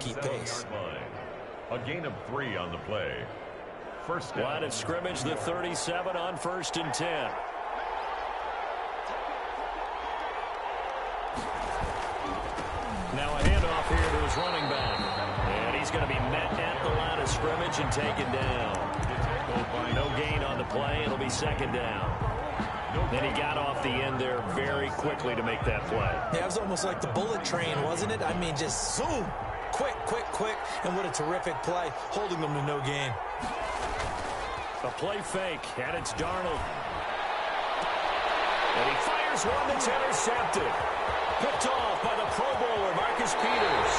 keep pace. A gain of 3 on the play. First line of scrimmage, the 37 on 1st and 10. Now a handoff here to his running back. And he's going to be met at the line of scrimmage and taken down. No gain on the play. It'll be 2nd down. Then he got off the end there very quickly to make that play. Yeah, it was almost like the bullet train, wasn't it? I mean, just zoom. Quick, quick, quick. And what a terrific play, holding them to no gain. A play fake, and it's Darnold. And he fires one that's intercepted. Picked off by the Pro Bowler, Marcus Peters.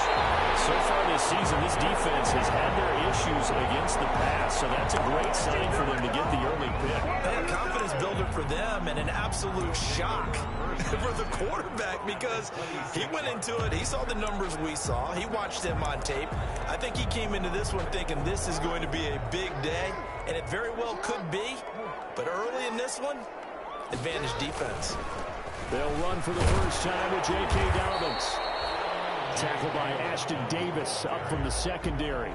So far this season, this defense has had their issues against the pass, so that's a great sign for them to get the early pick. Yeah, confidence builder for them and an absolute shock for the quarterback because he went into it. He saw the numbers we saw. He watched them on tape. I think he came into this one thinking this is going to be a big day, and it very well could be. But early in this one, advantage defense. They'll run for the first time with J.K. Dobbins. Tackled by Ashton Davis up from the secondary.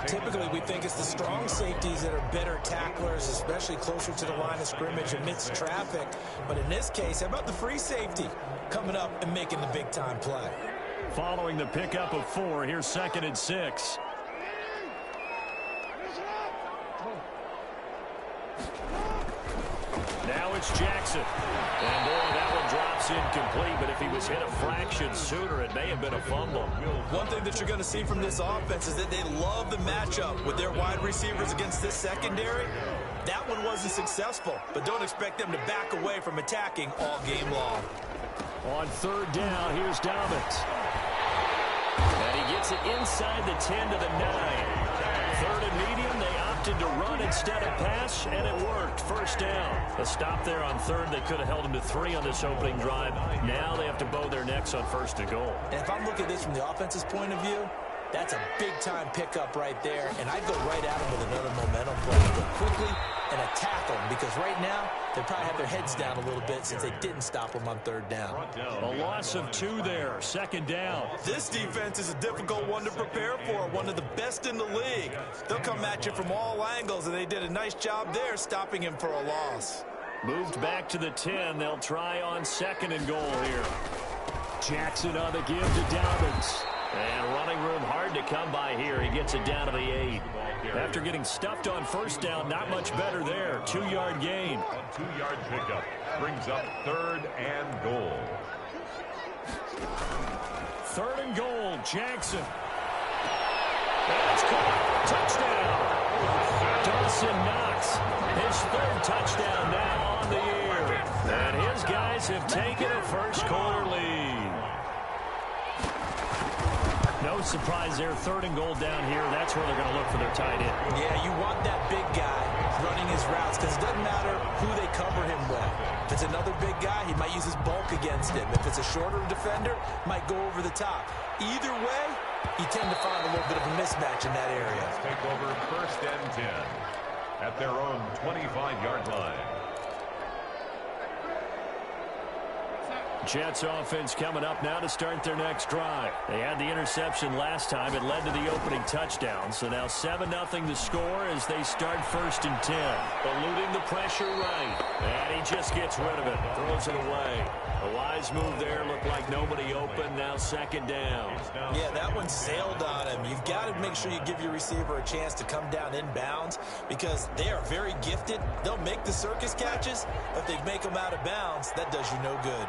Typically, we think it's the strong safeties that are better tacklers, especially closer to the line of scrimmage amidst traffic. But in this case, how about the free safety coming up and making the big-time play? Following the pickup of 4, here's 2nd and 6. Now it's Jackson. And boy, that one drops incomplete, but if he was hit a fraction sooner, it may have been a fumble. One thing that you're going to see from this offense is that they love the matchup with their wide receivers against this secondary. That one wasn't successful, but don't expect them to back away from attacking all game long. On 3rd down, here's Dobbins. And he gets it inside the 10 to the 9. 3rd and medium, they opted to run instead of pass, and it worked. 1st down. A stop there on 3rd. They could have held him to 3 on this opening drive. Now they have to bow their necks on 1st and goal. And if I'm looking at this from the offense's point of view, that's a big-time pickup right there, and I'd go right at him with another momentum play. Go quickly and attack them, because right now they probably have their heads down a little bit since they didn't stop them on 3rd down. A loss of 2 there. 2nd down. This defense is a difficult one to prepare for, one of the best in the league. They'll come at you from all angles, and they did a nice job there stopping him for a loss. Moved back to the 10. They'll try on 2nd and goal here. Jackson on the give to Dobbins. And running room hard to come by here. He gets it down to the 8. After getting stuffed on 1st down, not much better there. 2-yard gain. A 2-yard pickup brings up 3rd and goal. 3rd and goal, Jackson. And it's caught. Touchdown. Dawson Knox. His 3rd touchdown now on the year. And his guys have taken a first-quarter lead. No surprise there. 3rd and goal down here. That's where they're going to look for their tight end. Yeah, you want that big guy running his routes because it doesn't matter who they cover him with. If it's another big guy, he might use his bulk against him. If it's a shorter defender, might go over the top. Either way, you tend to find a little bit of a mismatch in that area. Take over 1st and 10 at their own 25-yard line. Jets offense coming up now to start their next drive. They had the interception last time. It led to the opening touchdown. So now 7-0 the score as they start 1st and 10. Eluding the pressure right. And he just gets rid of it. Throws it away. A wise move there. Looked like nobody open. Now 2nd down. Yeah, that one sailed on him. You've got to make sure you give your receiver a chance to come down inbounds because they are very gifted. They'll make the circus catches, but if they make them out of bounds, that does you no good.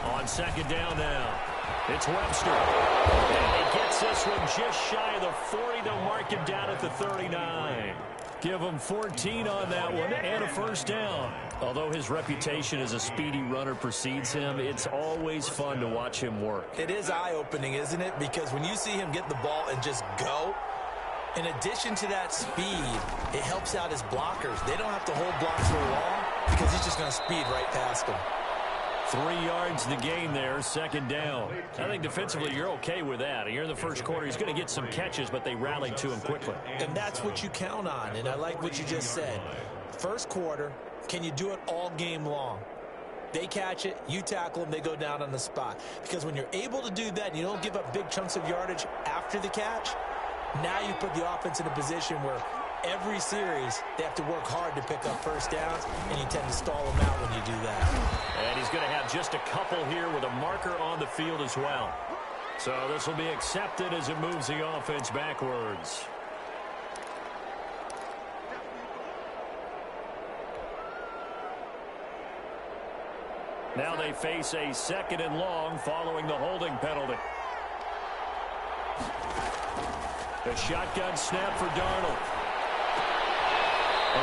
On 2nd down now. It's Webster. And he gets this one just shy of the 40. They'll mark him down at the 39. Give him 14 on that one and a 1st down. Although his reputation as a speedy runner precedes him, it's always fun to watch him work. It is eye-opening, isn't it? Because when you see him get the ball and just go, in addition to that speed, it helps out his blockers. They don't have to hold blocks for long because he's just going to speed right past them. 3 yards the gain there, 2nd down. I think defensively you're okay with that. Here in the 1st quarter, he's going to get some catches, but they rallied to him quickly. And that's what you count on, and I like what you just said. 1st quarter, Can you do it all game long? They catch it, you tackle them, they go down on the spot. Because when you're able to do that and you don't give up big chunks of yardage after the catch, now you put the offense in a position where every series they have to work hard to pick up first downs, and you tend to stall them out when you do that. And he's going to have just a couple here with a marker on the field as well. So this will be accepted as it moves the offense backwards. Now they face a 2nd and long following the holding penalty. The shotgun snap for Darnold.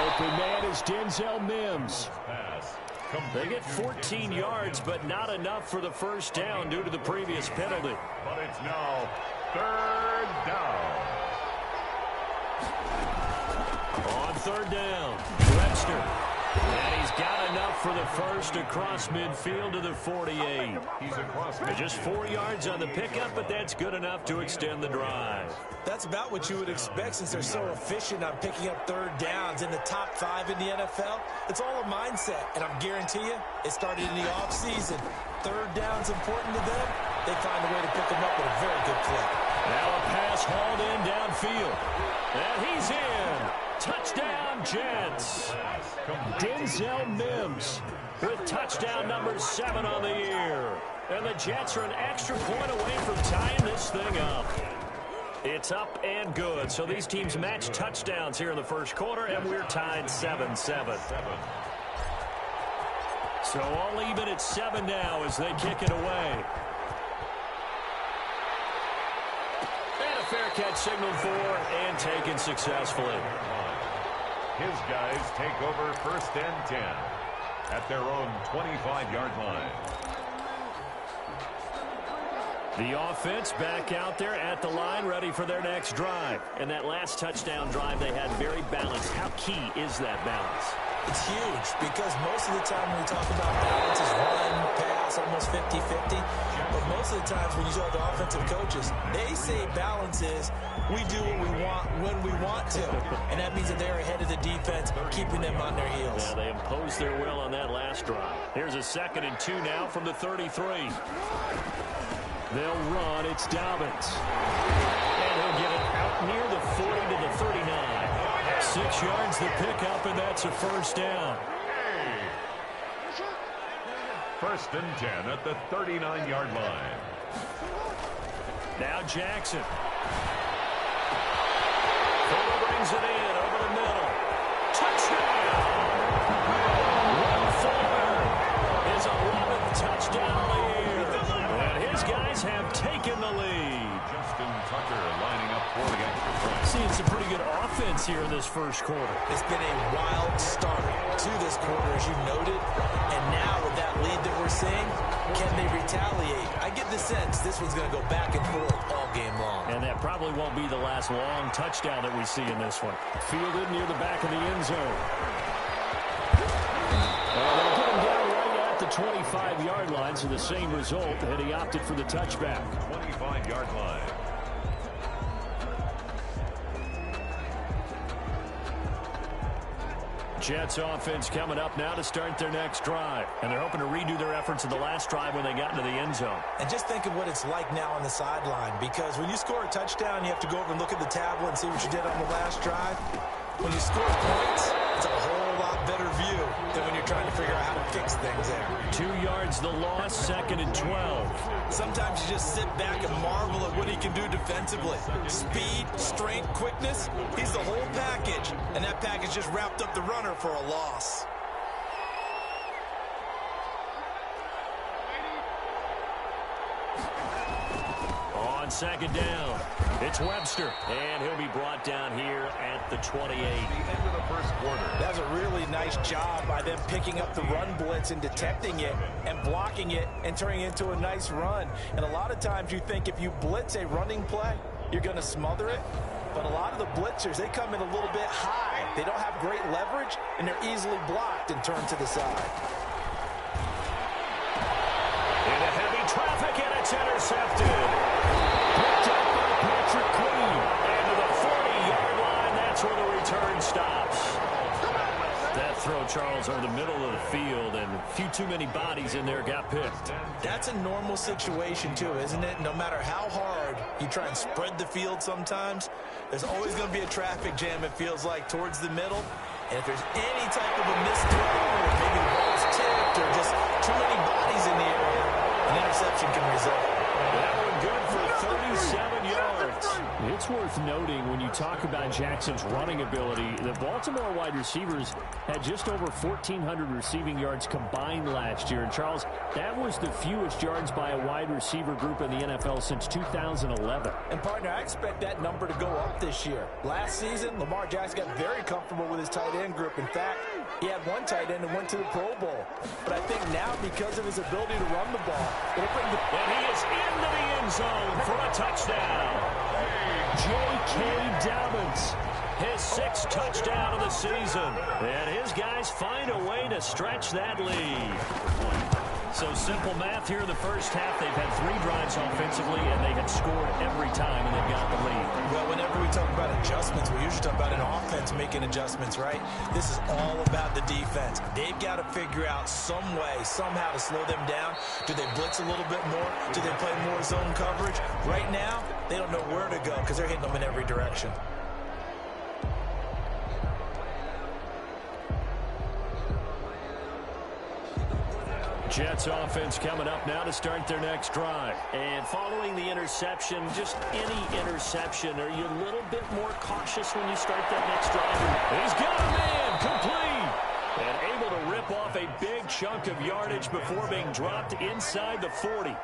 Open man is Denzel Mims. They get 14 yards, but not enough for the first down due to the previous penalty. But it's now 3rd down. On 3rd down, Webster. And he's got enough for the first across midfield to the 48. He's across midfield. Just 4 yards on the pickup, but that's good enough to extend the drive. That's about what you would expect since they're so efficient on picking up 3rd downs in the top 5 in the NFL. It's all a mindset, and I'm guarantee you it started in the offseason. 3rd down's important to them. They find a way to pick them up with a very good clip. Now a pass hauled in downfield. And he's in. Touchdown, Jets. Denzel Mims with touchdown number 7 on the year. And the Jets are an extra point away from tying this thing up. It's up and good. So these teams match touchdowns here in the first quarter, and we're tied 7-7. So all even at 7 now as they kick it away. And a fair catch signaled for and taken successfully. His guys take over 1st and 10 at their own 25-yard line. The offense back out there at the line, ready for their next drive. And that last touchdown drive they had very balanced. How key is that balance? It's huge because most of the time when we talk about balance is run, pass, almost 50-50. But most of the times when you talk to offensive coaches, they say balance is we do what we want when we want to. And that means that they're ahead of the defense, keeping them on their heels. Yeah, they imposed their will on that last drive. Here's a 2nd and 2 now from the 33. They'll run. It's Dobbins. And he'll get it out near the 40 to the 39. 6 yards the pickup, and that's a first down. 1st and 10 at the 39-yard line. Now Jackson. Fuller brings it in over the middle. Touchdown! Will Fuller, his 11th touchdown of the year. And his guys have taken the lead. Justin Tucker lining up for the extra point. Seeing some pretty good offense here in this first quarter. It's been a wild start to this quarter, as you noted. And now with that lead that we're seeing, can they retaliate? I get the sense this one's going to go back and forth all game long. And that probably won't be the last long touchdown that we see in this one. Fielded near the back of the end zone. They'll get him down right at the 25-yard line, so the same result, and he opted for the touchback. 25-yard line. Jets offense coming up now to start their next drive. And they're hoping to redo their efforts in the last drive when they got into the end zone. And just think of what it's like now on the sideline, because when you score a touchdown, you have to go over and look at the tablet and see what you did on the last drive. When you score points, it's a whole lot better view than when you're trying to figure out how to fix things there. 2 yards the loss, 2nd and 12. Sometimes you just sit back and marvel at what he can do defensively. Speed, strength, quickness, he's the whole package. And that package just wrapped up the runner for a loss. On 2nd down, it's Webster. And he'll be brought down here at the 28. The end of the first quarter. That was a really nice job by them picking up the run blitz and detecting it and blocking it and turning it into a nice run. And a lot of times you think if you blitz a running play, you're going to smother it. But a lot of the blitzers, they come in a little bit high. They don't have great leverage, and they're easily blocked and turned to the side. Into heavy traffic, and it's intercepted. Picked up by Patrick Queen. And to the 40-yard line, that's where the return stops. That throw, Charles, over the middle of the field, and a few too many bodies in there got picked. That's a normal situation, too, isn't it? No matter how hard you try and spread the field sometimes, there's always going to be a traffic jam, it feels like, towards the middle. And if there's any type of a missed throw, or maybe the ball's tipped, or just too many bodies in the area, an interception can result. That one good for 37 yards. It's worth noting when you talk about Jackson's running ability, the Baltimore wide receivers had just over 1,400 receiving yards combined last year. And, Charles, that was the fewest yards by a wide receiver group in the NFL since 2011. And, partner, I expect that number to go up this year. Last season, Lamar Jackson got very comfortable with his tight end group. In fact, he had one tight end and went to the Pro Bowl. But I think now, because of his ability to run the ball, it'll bring the... And he is into the end zone for a touchdown. J.K. Dobbins, his 6th touchdown of the season. And his guys find a way to stretch that lead. So simple math here in the first half. They've had 3 drives offensively, and they had scored every time, and they've got the lead. Well, whenever we talk about adjustments, we usually talk about an offense making adjustments, right? This is all about the defense. They've got to figure out some way, somehow to slow them down. Do they blitz a little bit more? Do they play more zone coverage? Right now, they don't know where to go because they're hitting them in every direction. Jets offense coming up now to start their next drive. And following the interception, just any interception, are you a little bit more cautious when you start that next drive? He's got a man complete. And able to rip off a big chunk of yardage before being dropped inside the 40.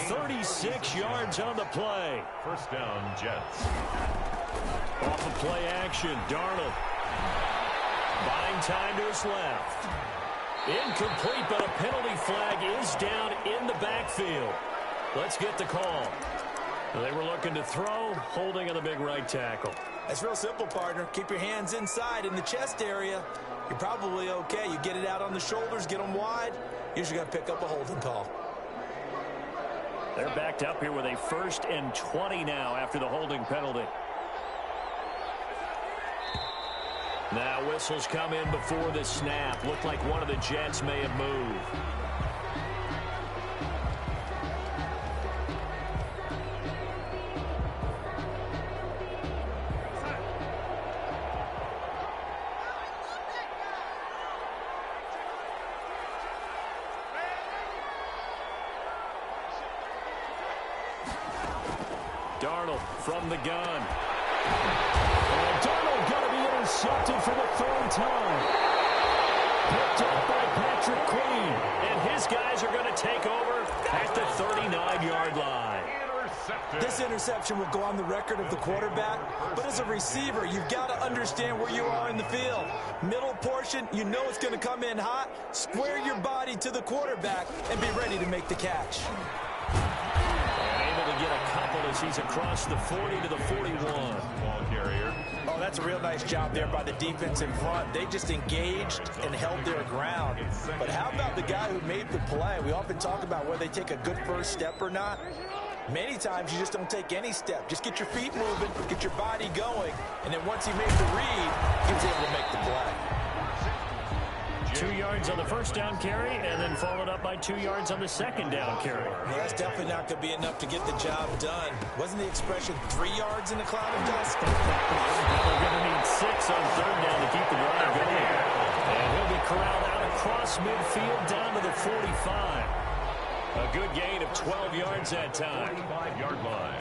36 yards on the play. First down, Jets. Off of play action, Darnold. Buying time to his left. Incomplete, but a penalty flag is down in the backfield. Let's get the call. They were looking to throw, holding on the big right tackle. That's real simple, partner. Keep your hands inside in the chest area. You're probably okay. You get it out on the shoulders, get them wide. Usually got to pick up a holding call. They're backed up here with a 1st and 20 now after the holding penalty. Now whistles come in before the snap. Looked like one of the Jets may have moved. Darnold from the gun. And Darnold going to be intercepted for the 3rd time. Picked up by Patrick Queen. And his guys are going to take over at the 39-yard line. This interception will go on the record of the quarterback, but as a receiver, you've got to understand where you are in the field. Middle portion, you know it's going to come in hot. Square your body to the quarterback and be ready to make the catch. Able to get a couple as he's across the 40 to the 41. Ball carrier. Oh, that's a real nice job there by the defense in front. They just engaged and held their ground. But how about the guy who made the play? We often talk about whether they take a good first step or not. Many times you just don't take any step. Just get your feet moving, get your body going, and then once he made the read, he was able to make the play. 2 yards on the first down carry, and then followed up by 2 yards on the second down carry. Well, that's definitely not going to be enough to get the job done. Wasn't the expression 3 yards in the cloud of dust? Now they're going to need 6 on 3rd down to keep the drive going. And he'll be corralled out across midfield down to the 45. A good gain of 12 yards that time. 5-yard line.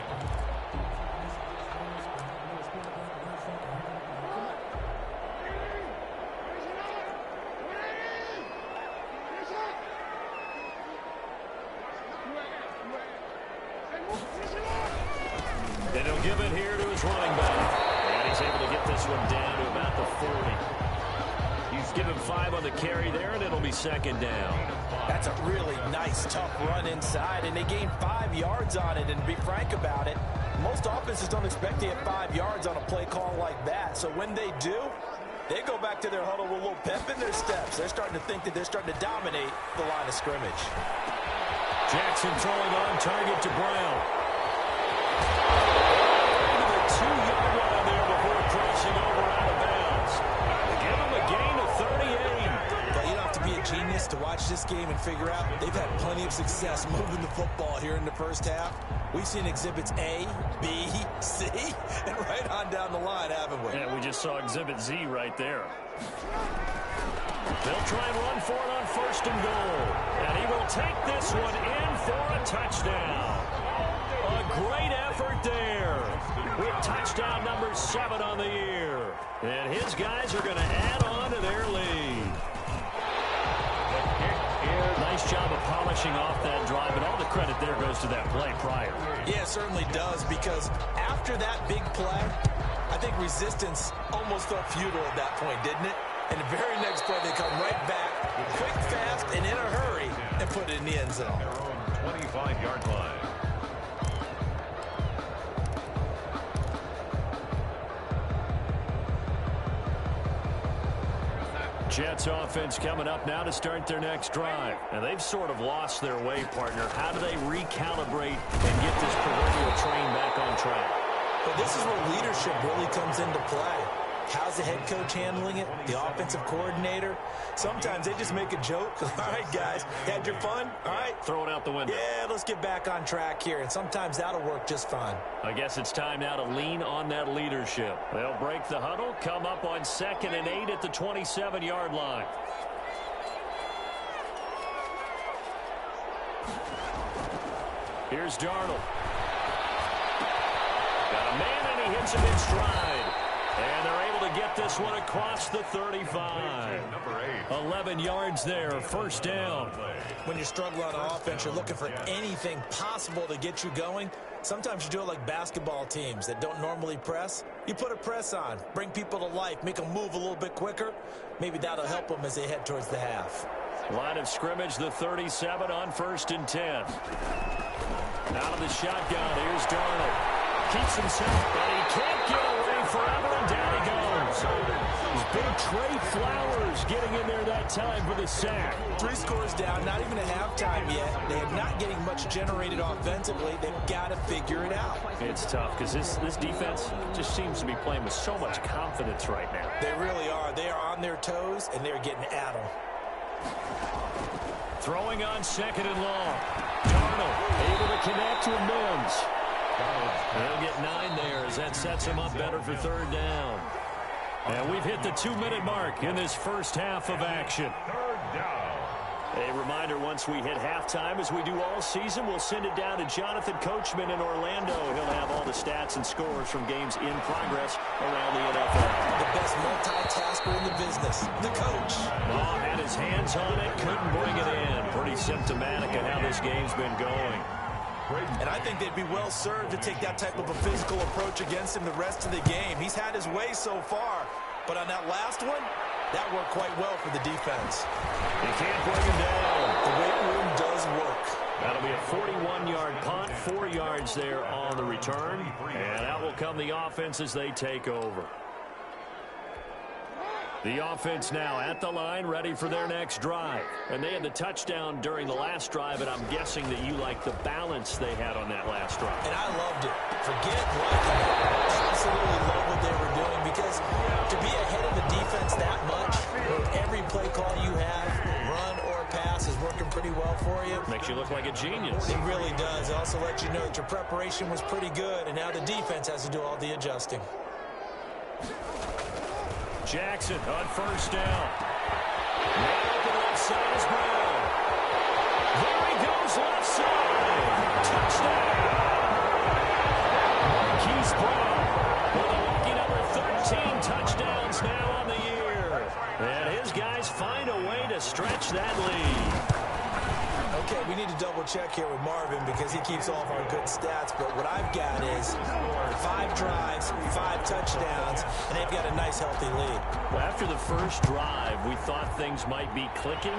And he'll give it here to his running back. And he's able to get this one down to about the 40. He's given 5 on the carry there, and it'll be 2nd down. That's a really nice, tough run inside, and they gained 5 yards on it. And to be frank about it, most offenses don't expect to get 5 yards on a play call like that. So when they do, they go back to their huddle with a little pep in their steps. They're starting to think that they're starting to dominate the line of scrimmage. Jackson throwing on target to Brown. Into the 2-yard line there before crossing over out of bounds. They give him a gain of 38. genius to watch this game and figure out they've had plenty of success moving the football here in the first half. We've seen exhibits A, B, C, and right on down the line, haven't we? Yeah, we just saw exhibit Z right there. They'll try and run for it on 1st and goal. And he will take this one in for a touchdown. A great effort there with touchdown number 7 on the year. And his guys are going to add on to their lead. Nice job of polishing off that drive, and all the credit there goes to that play prior. Yeah, it certainly does, because after that big play, I think resistance almost felt futile at that point, didn't it? And the very next play, they come right back, quick, fast, and in a hurry, and put it in the end zone. Their own 25-yard line. Jets offense coming up now to start their next drive. And they've sort of lost their way, partner. How do they recalibrate and get this proverbial train back on track? Well, this is where leadership really comes into play. How's the head coach handling it? The offensive coordinator? Sometimes they just make a joke. All right, guys, had your fun? All right. Throw it out the window. Yeah, let's get back on track here. And sometimes that'll work just fine. I guess it's time now to lean on that leadership. They'll break the huddle, come up on 2nd and 8 at the 27-yard line. Here's Darnold. Got a man, and he hits him in stride. And they're able to get this one across the 35. 11 yards there, 1st down. When you're struggling on offense, you're looking for anything possible to get you going. Sometimes you do it like basketball teams that don't normally press. You put a press on, bring people to life, make them move a little bit quicker. Maybe that'll help them as they head towards the half. Line of scrimmage, the 37 on 1st and 10. Out of the shotgun, here's Darnold. Keeps himself, but he can't get away forever, and down he goes. Big Trey Flowers getting in there that time for the sack. 3 scores down, not even a halftime yet. They are not getting much generated offensively. They've got to figure it out. It's tough because this defense just seems to be playing with so much confidence right now. They really are. They are on their toes, and they're getting at them. Throwing on 2nd and long. Darnold able to connect to Mims. They'll get 9 there as that sets him up better for 3rd down. And we've hit the 2-minute mark in this first half of action. 3rd down. A reminder, once we hit halftime, as we do all season, we'll send it down to Jonathan Coachman in Orlando. He'll have all the stats and scores from games in progress around the NFL. The best multitasker in the business, the coach. Oh, had his hands on it, couldn't bring it in. Pretty symptomatic of how this game's been going. And I think they'd be well served to take that type of a physical approach against him the rest of the game. He's had his way so far, but on that last one, that worked quite well for the defense. They can't bring him down. The weight room does work. That'll be a 41-yard punt, 4 yards there on the return. And out will come the offense as they take over. The offense now at the line, ready for their next drive. And they had the touchdown during the last drive, and I'm guessing that you like the balance they had on that last drive. And I loved it. Forget liking it. Absolutely love what they were doing, because to be ahead of the defense that much, every play call you have, run or pass, is working pretty well for you. Makes you look like a genius. It really does. It also lets you know that your preparation was pretty good, and now the defense has to do all the adjusting. Jackson on 1st down. Man open left side is Brown. There he goes left side. Touchdown. Marquise Brown with a lucky number 13 touchdowns now on the year. And his guys find a way to stretch that lead. Okay, we need to double check here with Marvin because he keeps all of our good stats, but what I've got is 5 drives, 5 touchdowns, and they've got a nice, healthy lead. Well, after the first drive, we thought things might be clicking.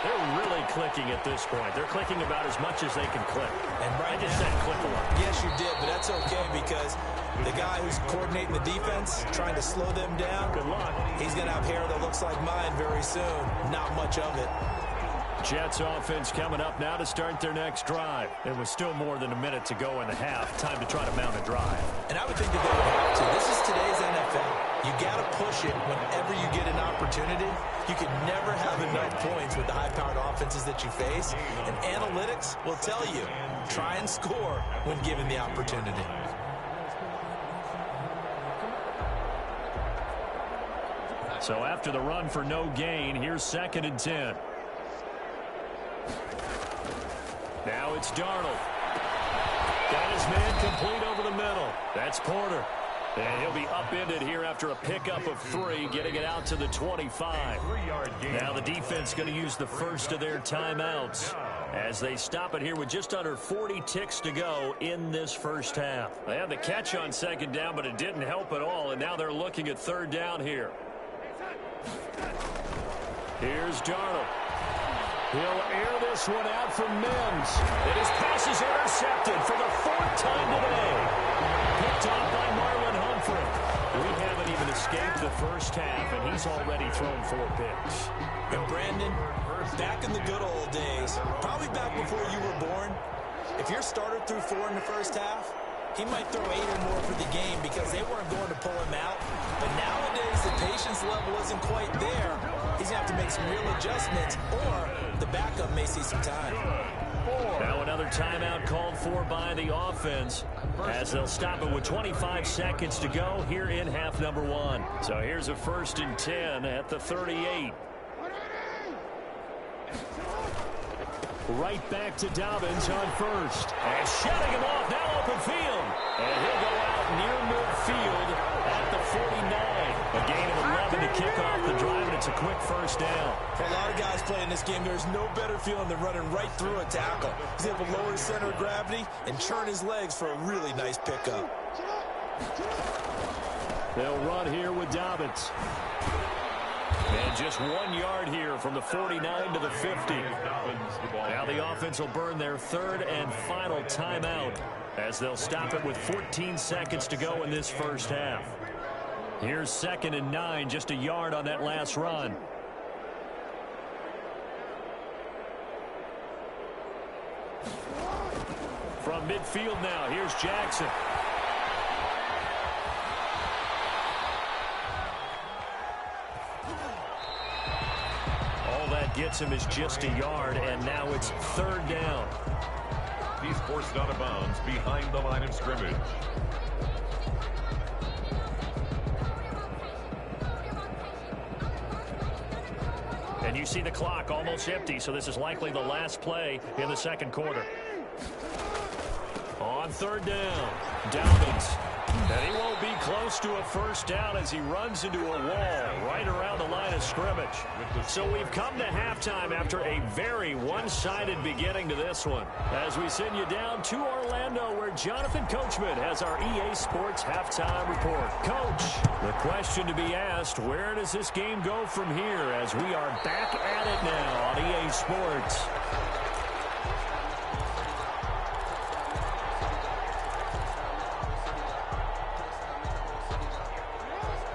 They're really clicking at this point. They're clicking about as much as they can click. And right I just now, said click a lot. Yes, you did, but that's okay because the guy who's coordinating the defense, trying to slow them down, Good luck. he's going to have hair that looks like mine very soon. Not much of it. Jets offense coming up now to start their next drive. And with still more than a minute to go in the half, time to try to mount a drive. And I would think that they would have to. This is today's NFL. You got to push it whenever you get an opportunity. You can never have enough points with the high-powered offenses that you face. And analytics will tell you, try and score when given the opportunity. So after the run for no gain, here's 2nd and 10. Now it's Darnold. Got his man complete over the middle. That's Porter. And he'll be upended here after a pickup of 3, getting it out to the 25. Now the defense going to use the first of their timeouts as they stop it here with just under 40 ticks to go in this first half. They had the catch on 2nd down, but it didn't help at all, and now they're looking at 3rd down here. Here's Darnold. He'll air this one out for Mims. And his pass is intercepted for the 4th time today. Picked off by Marlon Humphrey. We haven't even escaped the first half, and he's already thrown 4 picks. And Brandon, back in the good old days, probably back before you were born, if your starter threw 4 in the first half, he might throw 8 or more for the game because they weren't going to pull him out. But nowadays, the patience level isn't quite there. He's going to have to make some real adjustments, or the backup may see some time. Now another timeout called for by the offense as they'll stop it with 25 seconds to go here in half number 1. So here's a 1st and 10 at the 38. Right back to Dobbins on 1st. And shutting him off, now open field. And he'll go out near midfield at the 49. A gain of 11 to kick off the drive, and it's a quick 1st down. For a lot of guys playing this game, there's no better feeling than running right through a tackle. He's able to lower his center of gravity and churn his legs for a really nice pickup. They'll run here with Dobbins. And just 1 yard here from the 49 to the 50. Now the offense will burn their 3rd and final timeout as they'll stop it with 14 seconds to go in this first half. Here's 2nd and 9, just a yard on that last run. From midfield now, here's Jackson. All that gets him is just a yard, and now it's 3rd down. He's forced out of bounds behind the line of scrimmage. And you see the clock almost empty, so this is likely the last play in the 2nd quarter. On 3rd down, Dobbins. And he won't be close to a 1st down as he runs into a wall right around the line of scrimmage. So we've come to halftime after a very one-sided beginning to this one. As we send you down to Orlando, where Jonathan Coachman has our EA Sports halftime report. Coach, the question to be asked, where does this game go from here as we are back at it now on EA Sports?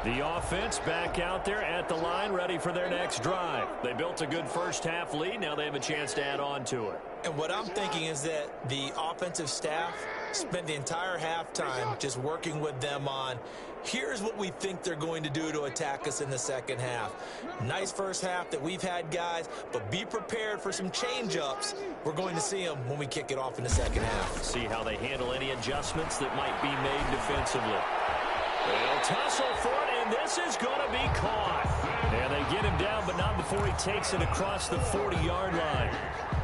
The offense back out there at the line, ready for their next drive. They built a good first half lead. Now they have a chance to add on to it. And what I'm thinking is that the offensive staff spent the entire halftime just working with them on, here's what we think they're going to do to attack us in the second half. Nice first half that we've had, guys, but be prepared for some change-ups. We're going to see them when we kick it off in the second half. See how they handle any adjustments that might be made defensively. They'll tussle for it, and this is going to be caught. And they get him down, but not before he takes it across the 40-yard line.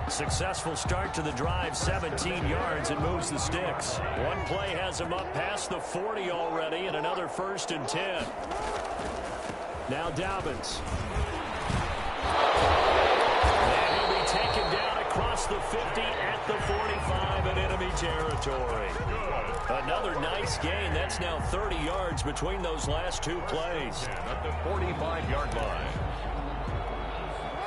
Successful start to the drive, 17 yards, and moves the sticks. One play has him up past the 40 already, and another 1st and 10. Now Dobbins. And he'll be taken down across the 50 at the 45 in enemy territory. Another nice gain. That's now 30 yards between those last 2 plays. At the 45-yard line.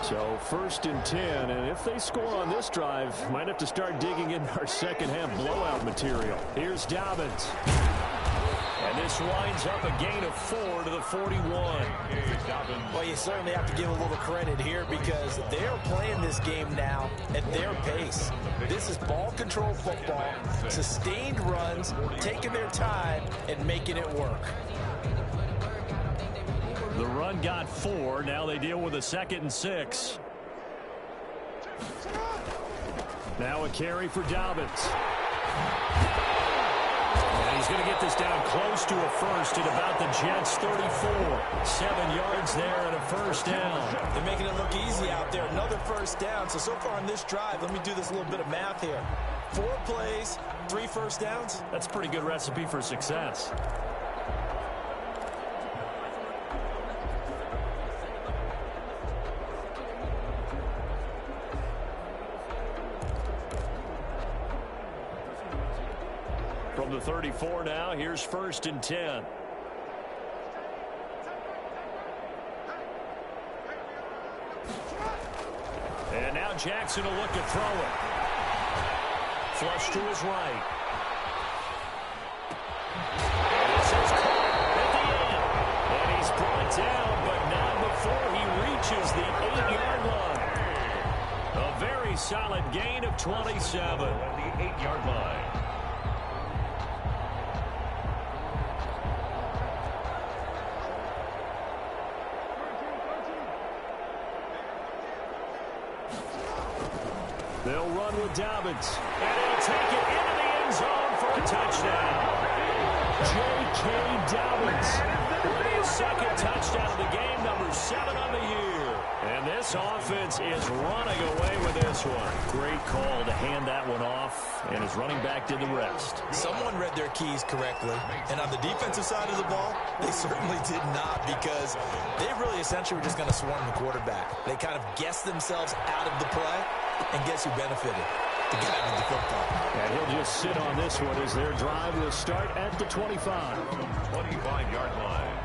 So 1st and 10, and if they score on this drive, might have to start digging in our second half blowout material. Here's Dobbins. And this winds up a gain of 4 to the 41. Well, you certainly have to give a little credit here because they're playing this game now at their pace. This is ball control football, sustained runs, taking their time, and making it work. The run got 4. Now they deal with a 2nd and 6. Now a carry for Dobbins. And he's going to get this down close to a first at about the Jets' 34. 7 yards there and a first down. They're making it look easy out there. Another first down. So far on this drive, let me do this little bit of math here. 4 plays, 3 first downs. That's a pretty good recipe for success. From the 34 now, here's 1st and 10. And now Jackson will look to throw it. Flush to his right. And this is caught at the end. And he's brought down, but not before he reaches the 8-yard line. A very solid gain of 27. At the 8-yard line. They'll run with Dobbins. And he'll take it into the end zone for a touchdown. J.K. Dobbins with his 2nd touchdown of the game, number 7 on the year. And this offense is running away with this one. Great call to hand that one off, and his running back did the rest. Someone read their keys correctly. And on the defensive side of the ball, they certainly did not, because they really essentially were just going to swarm the quarterback. They kind of guessed themselves out of the play. And guess who benefited? The guy with the football. And he'll just sit on this one as their drive will start at the 25. 25-yard line.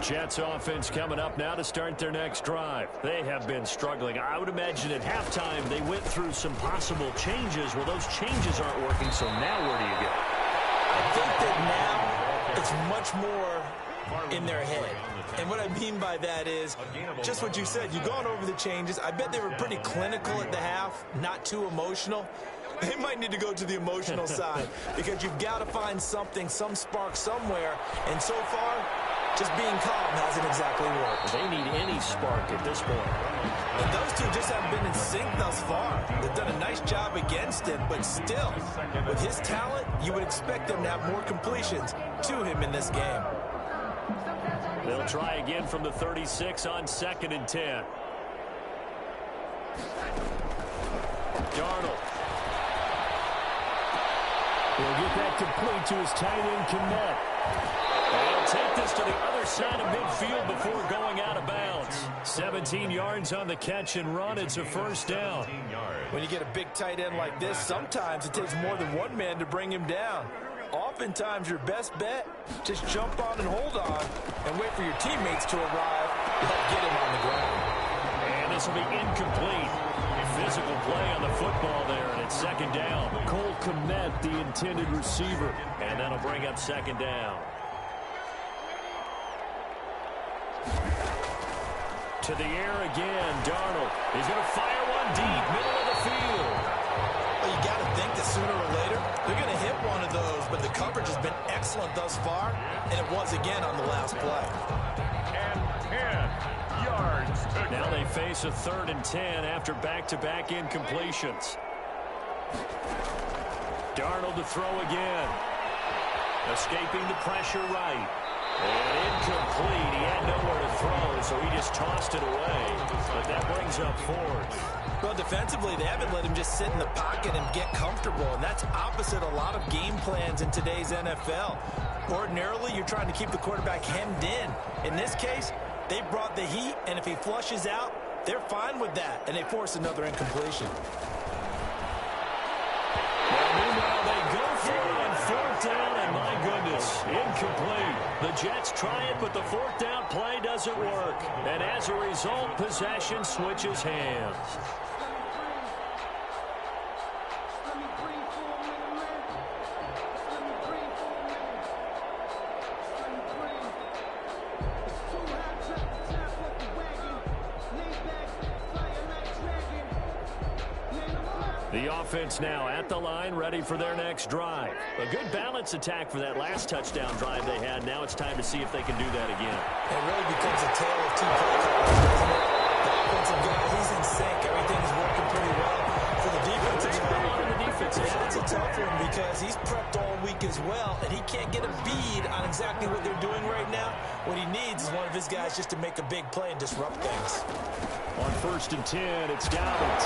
Jets offense coming up now to start their next drive. They have been struggling. I would imagine at halftime they went through some possible changes. Well, those changes aren't working, so now where do you go? I think that now it's much more in their head. And what I mean by that is just what you said. You've gone over the changes. I bet they were pretty clinical at the half, not too emotional. They might need to go to the emotional side, because you've got to find something, some spark somewhere. And so far, just being calm hasn't exactly worked. They need any spark at this point. And those two just haven't been in sync thus far. They've done a nice job against him, but still, with his talent, you would expect them to have more completions to him in this game. They'll try again from the 36 on 2nd and 10. Darnold. He'll get that complete to his tight end, Kmet. And he'll take this to the other side of midfield before going out of bounds. 17 yards on the catch and run. It's a first down. When you get a big tight end like this, sometimes it takes more than one man to bring him down. Oftentimes, your best bet, just jump on and hold on and wait for your teammates to arrive to help get him on the ground. And this will be incomplete. Physical play on the football there, and it's 2nd down. Cole Kmet, the intended receiver. And that'll bring up 2nd down. To the air again, Darnold. He's going to fire one deep, middle of the field. Well, you got to think that sooner or later, they're going to hit one of those, but the coverage has been excellent thus far, and it was again on the last play. And 10 yards. Now they face a 3rd and 10 after back-to-back incompletions. Darnold to throw again. Escaping the pressure right. And incomplete. He had nowhere to throw, so he just tossed it away. But that brings up 4th. Well, defensively, they haven't let him just sit in the pocket and get comfortable, and that's opposite a lot of game plans in today's NFL. Ordinarily, you're trying to keep the quarterback hemmed in. In this case, they brought the heat, and if he flushes out, they're fine with that, and they force another incompletion. Meanwhile, they go for it on 4th down, and my goodness, incomplete. The Jets try it, but the 4th down play doesn't work. And as a result, possession switches hands. The offense now at the line, ready for their next drive. A good balance attack for that last touchdown drive they had. Now it's time to see if they can do that again. It really becomes a tale of two play calls, doesn't it? The offensive guy, he's in sync. Everything is working pretty well. For the defensive guy, yeah, it's a tough one because he's prepped all week as well, and he can't get a bead on exactly what they're doing right now. What he needs is one of his guys just to make a big play and disrupt things. On 1st and 10, it's Dobbins.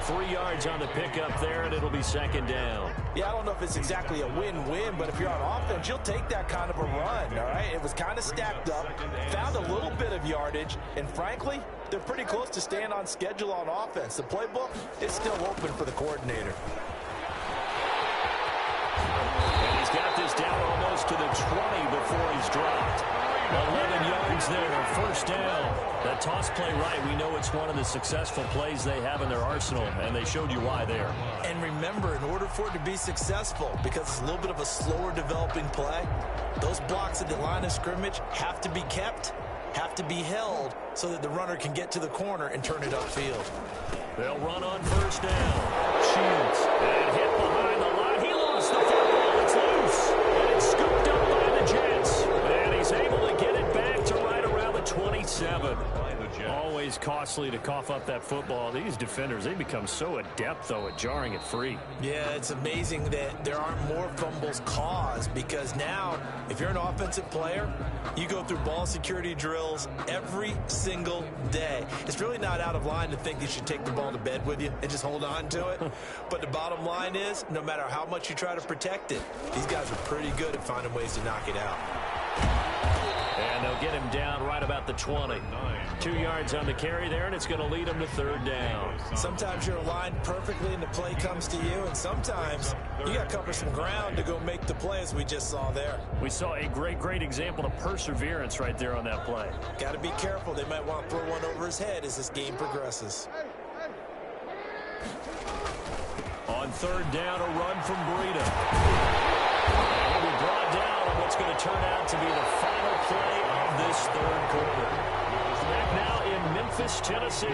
3 yards on the pickup there, and it'll be 2nd down. Yeah, I don't know if it's exactly a win-win, but if you're on offense, you'll take that kind of a run, all right? It was kind of stacked up, found a little bit of yardage, and frankly, they're pretty close to staying on schedule on offense. The playbook is still open for the coordinator. And he's got this down almost to the 20 before he's dropped. 11 yards there, 1st down. That toss play right, we know it's one of the successful plays they have in their arsenal, and they showed you why there. And remember, in order for it to be successful, because it's a little bit of a slower developing play, those blocks at the line of scrimmage have to be kept, have to be held, so that the runner can get to the corner and turn it upfield. They'll run on 1st down. Shields, and hit behind the line. He lost the football. It's loose, and it's scooped up by the Jets. And he's able to get it back to right around the 27. Always costly to cough up that football. These defenders, they become so adept, though, at jarring it free. Yeah, it's amazing that there aren't more fumbles caused, because now, if you're an offensive player, you go through ball security drills every single day. It's really not out of line to think you should take the ball to bed with you and just hold on to it. But the bottom line is, no matter how much you try to protect it, these guys are pretty good at finding ways to knock it out. And they'll get him down right about the 20. 2 yards on the carry there, and it's going to lead him to 3rd down. Sometimes you're aligned perfectly and the play comes to you, and sometimes you got to cover some ground to go make the play, as we just saw there. We saw a great example of perseverance right there on that play. Got to be careful. They might want to throw one over his head as this game progresses. On 3rd down, a run from Breida. And he'll be brought down on what's going to turn out to be the final play of this 3rd quarter. Back now in Memphis, Tennessee.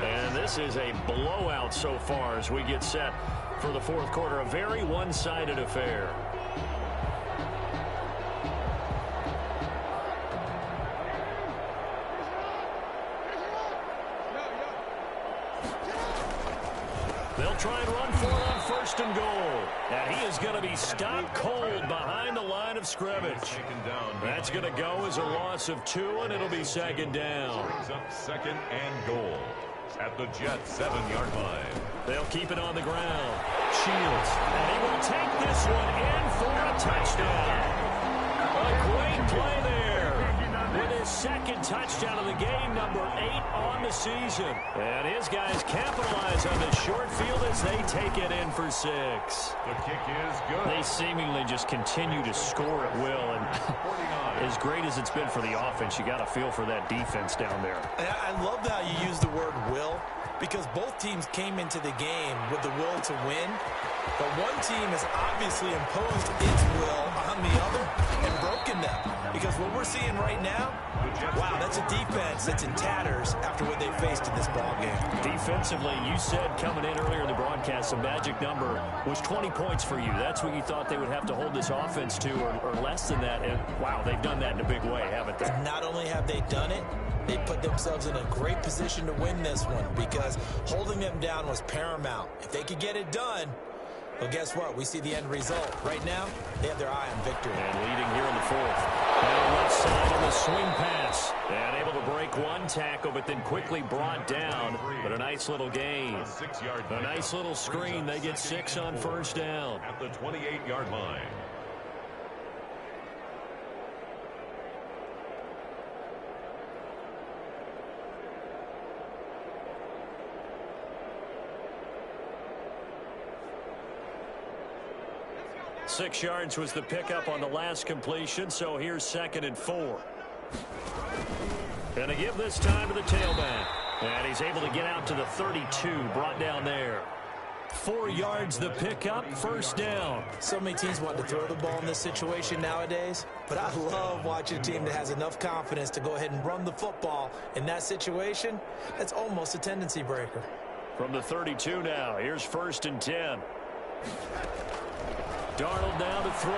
And this is a blowout so far as we get set for the 4th quarter. A very one-sided affair. They'll try and run for it on 1st and goal. And he is going to be stopped cold behind the line of scrimmage. That's going to go as a loss of 2, and it'll be 2nd down. Brings up 2nd and goal at the Jets' 7-yard line. They'll keep it on the ground. Shields, and he will take this one in for a touchdown. A great play there. With his 2nd touchdown of the game, number 8 on the season. And his guys capitalize on the short field as they take it in for 6. The kick is good. They seemingly just continue to score at will. And as great as it's been for the offense, you got to feel for that defense down there. I love how you use the word will, because both teams came into the game with the will to win. But one team has obviously imposed its will on the other and broken them. Because what we're seeing right now, wow, that's a defense that's in tatters after what they faced in this ballgame. Defensively, you said coming in earlier in the broadcast, the magic number was 20 points for you. That's what you thought they would have to hold this offense to, or less than that. And, wow, they've done that in a big way, haven't they? Not only have they done it, they put themselves in a great position to win this one, because holding them down was paramount. If they could get it done, well, guess what? We see the end result. Right now, they have their eye on victory. And leading here in the 4th. Now left side on the swing pass. And able to break one tackle, but then quickly brought down. But a nice little gain. A nice little screen. They get 6 on 1st down. At the 28-yard line. Six yards was the pickup on the last completion, so here's 2nd and 4. Gonna give this time to the tailback. And he's able to get out to the 32, brought down there. 4 yards the pickup, 1st down. So many teams want to throw the ball in this situation nowadays, but I love watching a team that has enough confidence to go ahead and run the football in that situation. That's almost a tendency breaker. From the 32 now, here's 1st and 10. Darnold now to throw.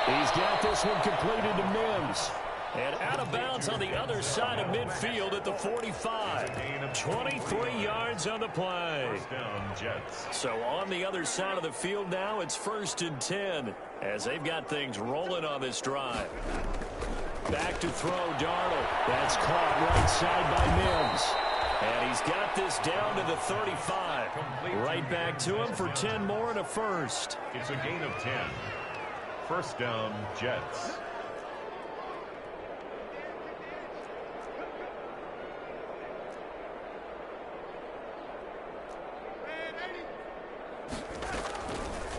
He's got this one completed to Mims. And out of bounds on the other side of midfield at the 45. 23 yards on the play. First down, Jets. So on the other side of the field now, it's 1st and 10 as they've got things rolling on this drive. Back to throw, Darnold. That's caught right side by Mims. And he's got this down to the 35. Right back to him for 10 more and a first. It's a gain of 10. First down, Jets.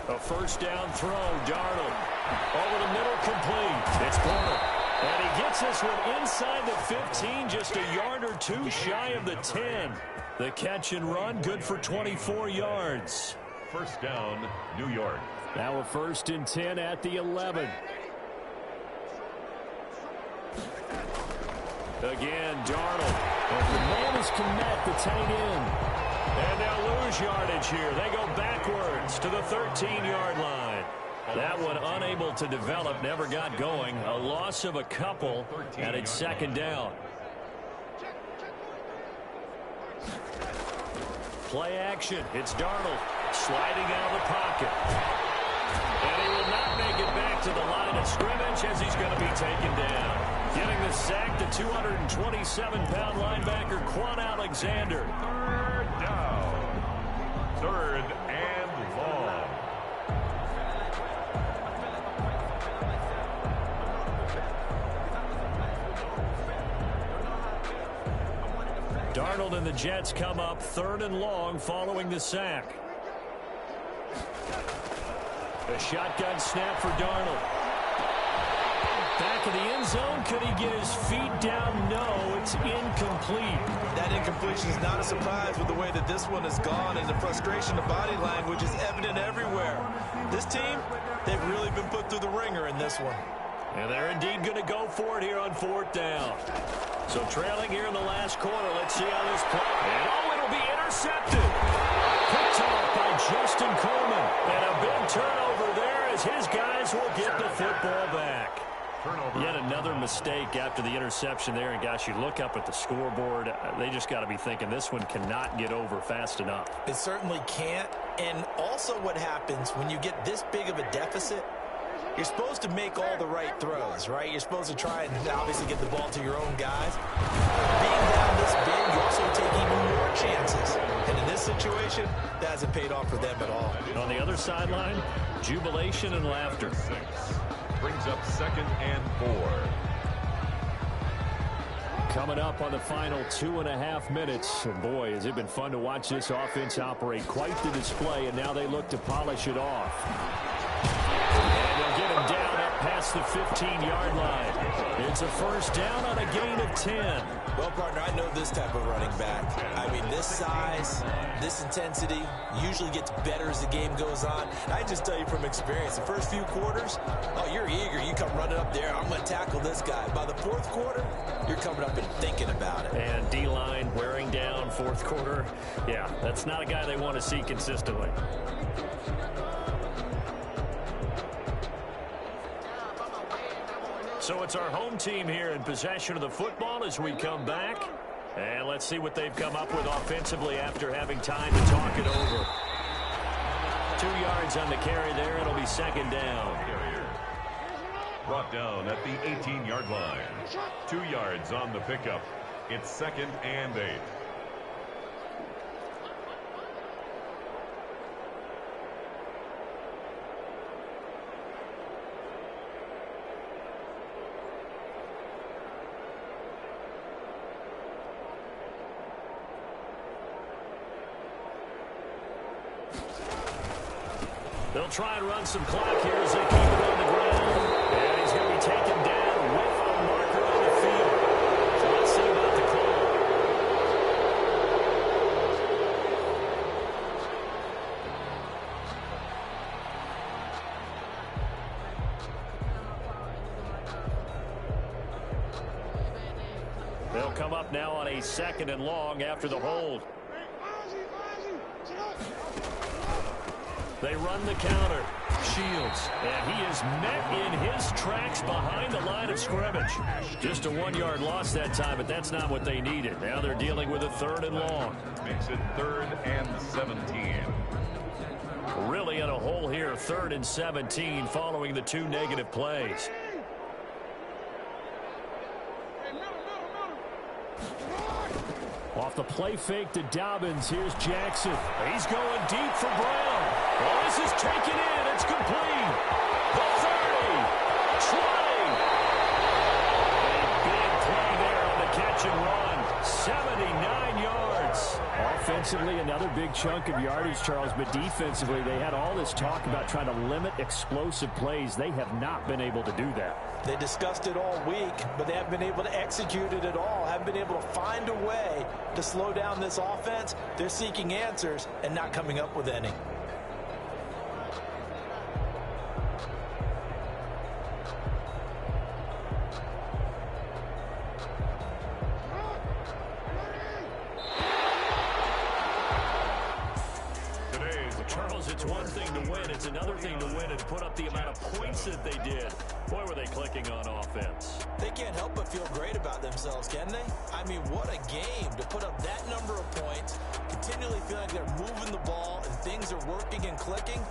A first down throw, Darnold. Over the middle, complete. It's Porter. And he gets this one inside the 15, just a yard or two shy of the 10. The catch and run, good for 24 yards. First down, New York. Now a 1st and 10 at the 11. Again, Darnold. And the man is Kmet, the tight end. And they'll lose yardage here. They go backwards to the 13-yard line. That one unable to develop, never got going. A loss of a couple, and it's 2nd down. Play action. It's Darnold sliding out of the pocket. And he will not make it back to the line of scrimmage as he's going to be taken down. Getting the sack, the 227-pound linebacker, Quan Alexander. Third down. 3rd and long. Darnold and the Jets come up 3rd and long following the sack. A shotgun snap for Darnold. Back of the end zone. Could he get his feet down? No, it's incomplete. That incompletion is not a surprise with the way that this one has gone, and the frustration of body language is evident everywhere. This team, they've really been put through the ringer in this one. And they're indeed going to go for it here on 4th down. So trailing here in the last quarter. Let's see how this plays. And oh, it'll be intercepted. Picked off by Justin Coleman. And a big turnover there as his guys will get the football back. Turnover. Yet another mistake after the interception there. And gosh, you look up at the scoreboard, they just got to be thinking this one cannot get over fast enough. It certainly can't. And also what happens when you get this big of a deficit, you're supposed to make all the right throws, right? You're supposed to try and obviously get the ball to your own guys. Being down this big, you also take even more chances. And in this situation, that hasn't paid off for them at all. On the other sideline, jubilation and laughter. 6 brings up 2nd and 4. Coming up on the final 2.5 minutes. And boy, has it been fun to watch this offense operate. Quite the display, and now they look to polish it off. And they'll get him down up past the 15-yard line. It's a first down on a gain of 10. Well, partner, I know this type of running back. I mean, this size, this intensity usually gets better as the game goes on. I just tell you from experience, the first few quarters, oh, you're eager. You come running up there. I'm going to tackle this guy. By the 4th quarter, you're coming up and thinking about it. And D-line wearing down 4th quarter. Yeah, that's not a guy they want to see consistently. So it's our home team here in possession of the football as we come back. And let's see what they've come up with offensively after having time to talk it over. 2 yards on the carry there. It'll be 2nd down. Brought down at the 18-yard line. 2 yards on the pickup. It's 2nd and 8. They'll try and run some clock here as they keep it on the ground. And he's going to be taken down with a marker on the field. So let's see about the call. They'll come up now on a 2nd and long after the hold. They run the counter. Shields. And he is met in his tracks behind the line of scrimmage. Just a 1-yard loss that time, but that's not what they needed. Now they're dealing with a 3rd and long. Makes it 3rd and 17. Really in a hole here, 3rd and 17 following the 2 negative plays. Off the play fake to Dobbins. Here's Jackson. He's going deep for Brown. Oh, this is taken in. It's complete. The 30. 20. A big play there on the catch and run. 79 yards. Offensively, another big chunk of yardage, Charles, but defensively, they had all this talk about trying to limit explosive plays. They have not been able to do that. They discussed it all week, but they haven't been able to execute it at all. Haven't been able to find a way to slow down this offense. They're seeking answers and not coming up with any. Charles, it's one thing to win. It's another thing to win and put up the amount of points that they did. Boy, were they clicking on offense. They can't help but feel great about themselves, can they? I mean, what a game to put up that number of points, continually feeling like they're moving the ball and things are working and clicking.